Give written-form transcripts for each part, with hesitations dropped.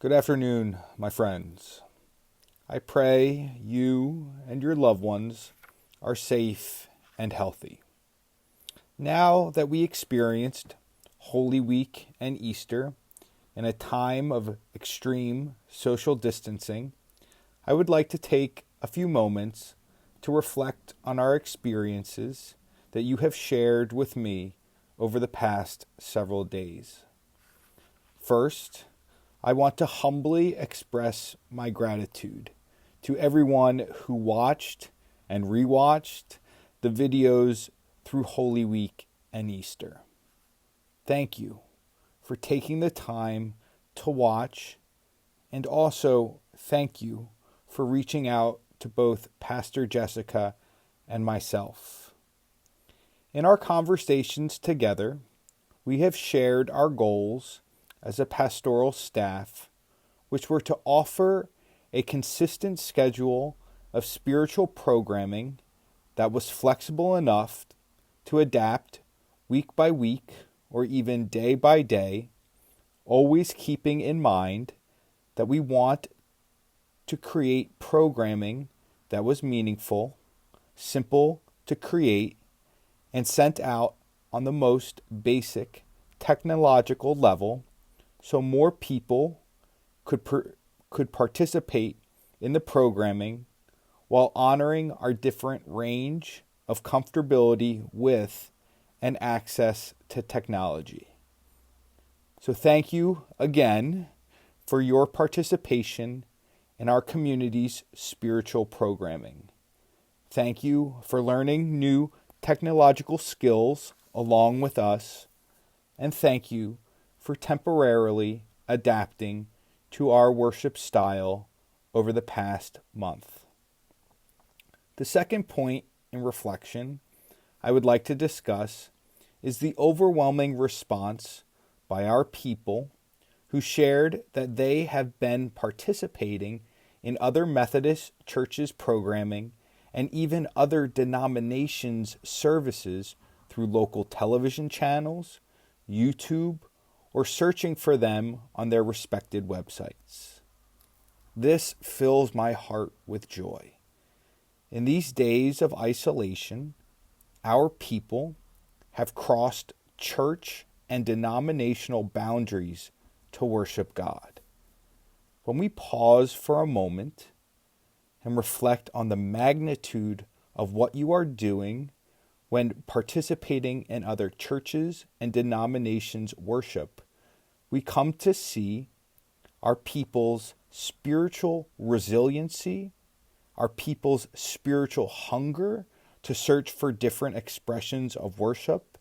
Good afternoon, my friends. I pray you and your loved ones are safe and healthy. Now that we experienced Holy Week and Easter in a time of extreme social distancing, I would like to take a few moments to reflect on our experiences that you have shared with me over the past several days. First, I want to humbly express my gratitude to everyone who watched and rewatched the videos through Holy Week and Easter. Thank you for taking the time to watch, and also thank you for reaching out to both Pastor Jessica and myself. In our conversations together, we have shared our goals as a pastoral staff, which were to offer a consistent schedule of spiritual programming that was flexible enough to adapt week by week or even day by day, always keeping in mind that we want to create programming that was meaningful, simple to create, and sent out on the most basic technological level so more people could participate in the programming while honoring our different range of comfortability with and access to technology. So thank you again for your participation in our community's spiritual programming. Thank you for learning new technological skills along with us, and thank you for temporarily adapting to our worship style over the past month. The second point in reflection I would like to discuss is the overwhelming response by our people who shared that they have been participating in other Methodist churches' programming and even other denominations' services through local television channels, YouTube, or searching for them on their respected websites. This fills my heart with joy. In these days of isolation, our people have crossed church and denominational boundaries to worship God. When we pause for a moment and reflect on the magnitude of what you are doing when participating in other churches and denominations' worship, we come to see our people's spiritual resiliency, our people's spiritual hunger to search for different expressions of worship,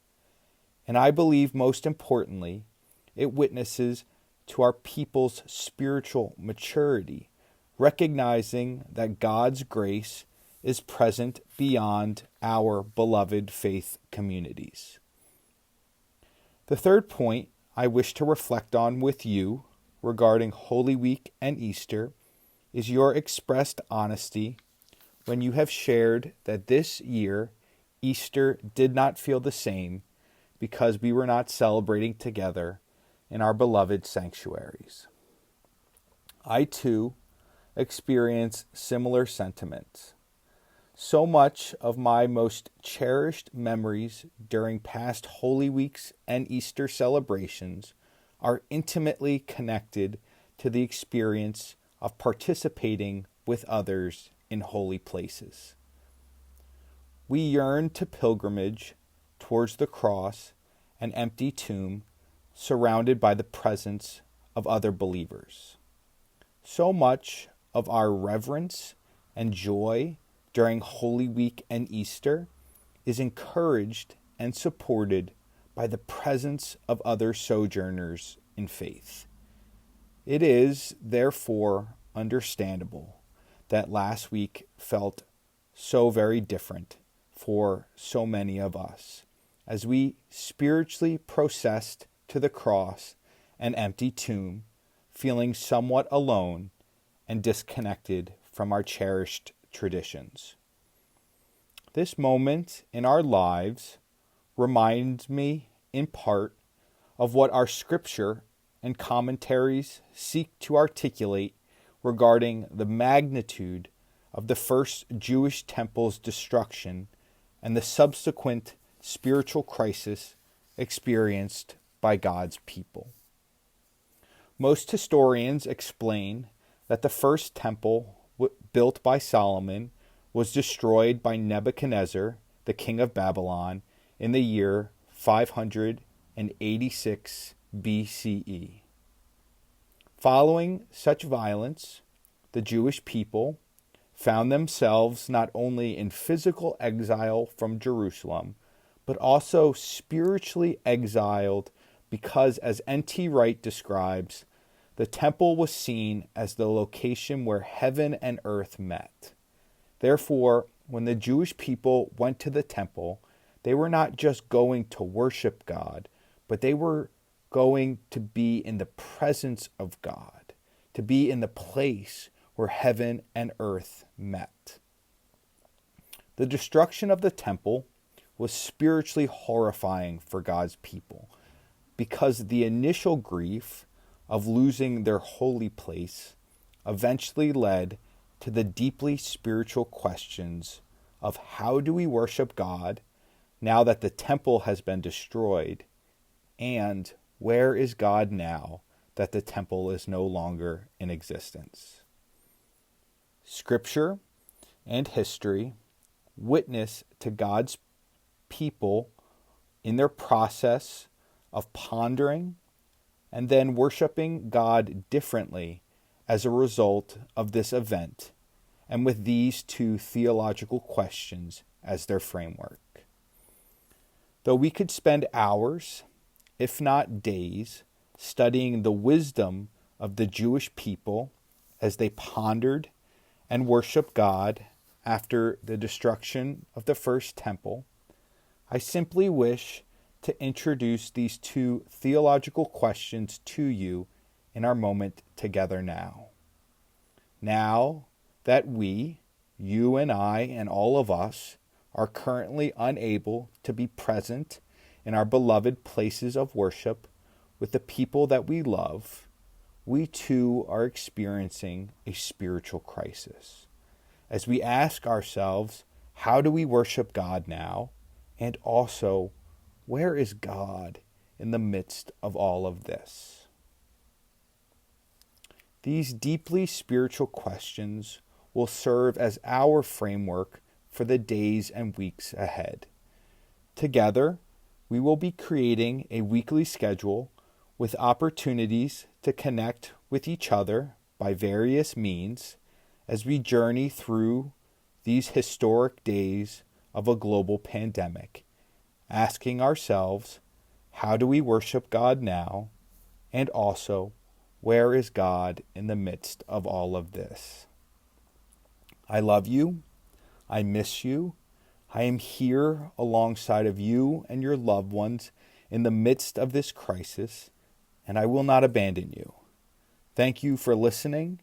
and I believe most importantly, it witnesses to our people's spiritual maturity, recognizing that God's grace is present beyond our beloved faith communities. The third point I wish to reflect on with you regarding Holy Week and Easter is your expressed honesty when you have shared that this year Easter did not feel the same because we were not celebrating together in our beloved sanctuaries. I too experience similar sentiments. So much of my most cherished memories during past Holy Weeks and Easter celebrations are intimately connected to the experience of participating with others in holy places. We yearn to pilgrimage towards the cross and empty tomb surrounded by the presence of other believers. So much of our reverence and joy during Holy Week and Easter is encouraged and supported by the presence of other sojourners in faith. It is, therefore, understandable that last week felt so very different for so many of us as we spiritually processed to the cross and empty tomb, feeling somewhat alone and disconnected from our cherished traditions. This moment in our lives reminds me, in part, of what our scripture and commentaries seek to articulate regarding the magnitude of the first Jewish temple's destruction and the subsequent spiritual crisis experienced by God's people. Most historians explain that the first temple built by Solomon was destroyed by Nebuchadnezzar, the king of Babylon, in the year 586 BCE. Following such violence, the Jewish people found themselves not only in physical exile from Jerusalem, but also spiritually exiled because, as N.T. Wright describes, the temple was seen as the location where heaven and earth met. Therefore, when the Jewish people went to the temple, they were not just going to worship God, but they were going to be in the presence of God, to be in the place where heaven and earth met. The destruction of the temple was spiritually horrifying for God's people because the initial grief of losing their holy place eventually led to the deeply spiritual questions of how do we worship God now that the temple has been destroyed, and where is God now that the temple is no longer in existence? Scripture and history witness to God's people in their process of pondering and then worshiping God differently as a result of this event, and with these two theological questions as their framework. Though we could spend hours, if not days, studying the wisdom of the Jewish people as they pondered and worshiped God after the destruction of the first temple, I simply wish to introduce these two theological questions to you in our moment together now. Now that we, you and I, and all of us, are currently unable to be present in our beloved places of worship with the people that we love, we too are experiencing a spiritual crisis. As we ask ourselves, how do we worship God now? And also, where is God in the midst of all of this? These deeply spiritual questions will serve as our framework for the days and weeks ahead. Together, we will be creating a weekly schedule with opportunities to connect with each other by various means as we journey through these historic days of a global pandemic, asking ourselves, how do we worship God now? And also, where is God in the midst of all of this? I love you. I miss you. I am here alongside of you and your loved ones in the midst of this crisis, and I will not abandon you. Thank you for listening.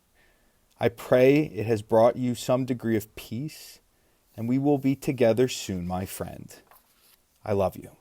I pray it has brought you some degree of peace, and we will be together soon, my friend. I love you.